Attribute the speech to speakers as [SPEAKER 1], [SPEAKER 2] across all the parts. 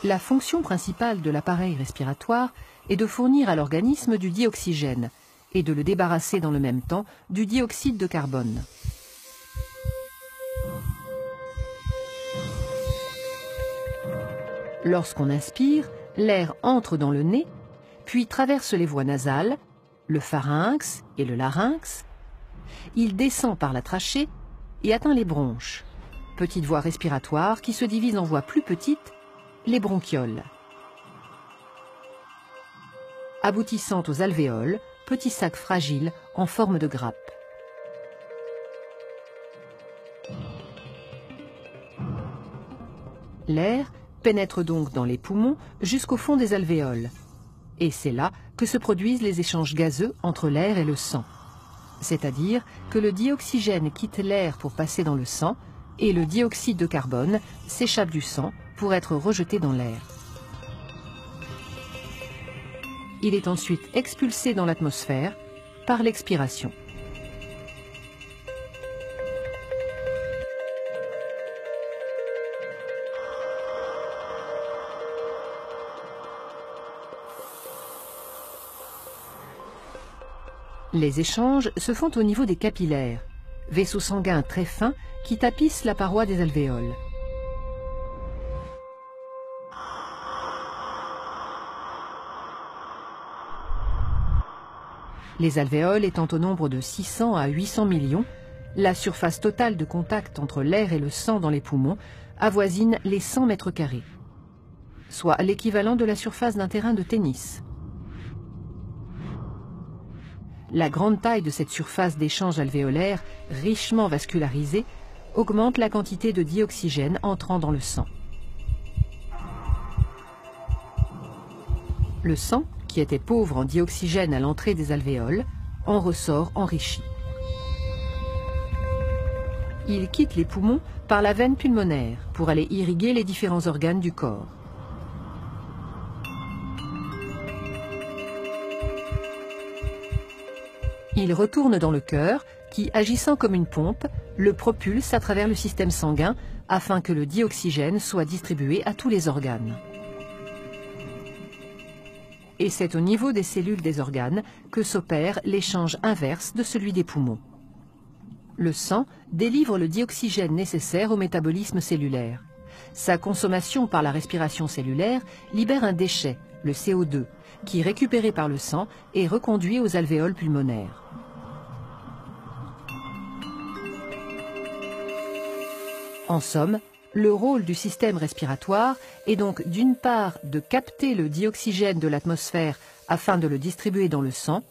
[SPEAKER 1] La fonction principale de l'appareil respiratoire est de fournir à l'organisme du dioxygène et de le débarrasser dans le même temps du dioxyde de carbone. Lorsqu'on inspire, l'air entre dans le nez, puis traverse les voies nasales, le pharynx et le larynx. Il descend par la trachée et atteint les bronches, petites voies respiratoires qui se divisent en voies plus petites, les bronchioles. Aboutissant aux alvéoles, petits sacs fragiles en forme de grappe. L'air pénètre donc dans les poumons jusqu'au fond des alvéoles. Et c'est là que se produisent les échanges gazeux entre l'air et le sang. C'est-à-dire que le dioxygène quitte l'air pour passer dans le sang et le dioxyde de carbone s'échappe du sang pour être rejeté dans l'air. Il est ensuite expulsé dans l'atmosphère par l'expiration. Les échanges se font au niveau des capillaires, vaisseaux sanguins très fins qui tapissent la paroi des alvéoles. Les alvéoles étant au nombre de 600 à 800 millions, la surface totale de contact entre l'air et le sang dans les poumons avoisine les 100 mètres carrés, soit l'équivalent de la surface d'un terrain de tennis. La grande taille de cette surface d'échange alvéolaire, richement vascularisée, augmente la quantité de dioxygène entrant dans le sang. Le sang, qui était pauvre en dioxygène à l'entrée des alvéoles, en ressort enrichi. Il quitte les poumons par la veine pulmonaire pour aller irriguer les différents organes du corps. Il retourne dans le cœur qui, agissant comme une pompe, le propulse à travers le système sanguin afin que le dioxygène soit distribué à tous les organes. Et c'est au niveau des cellules des organes que s'opère l'échange inverse de celui des poumons. Le sang délivre le dioxygène nécessaire au métabolisme cellulaire. Sa consommation par la respiration cellulaire libère un déchet, le CO2, qui, récupéré par le sang, est reconduit aux alvéoles pulmonaires. En somme, le rôle du système respiratoire est donc d'une part de capter le dioxygène de l'atmosphère afin de le distribuer dans le sang,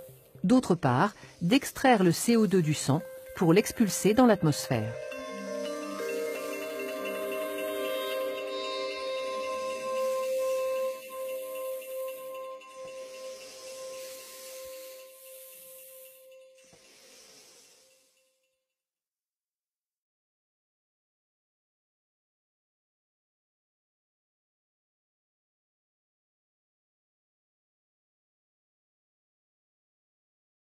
[SPEAKER 1] d'autre part d'extraire le CO2 du sang pour l'expulser dans l'atmosphère.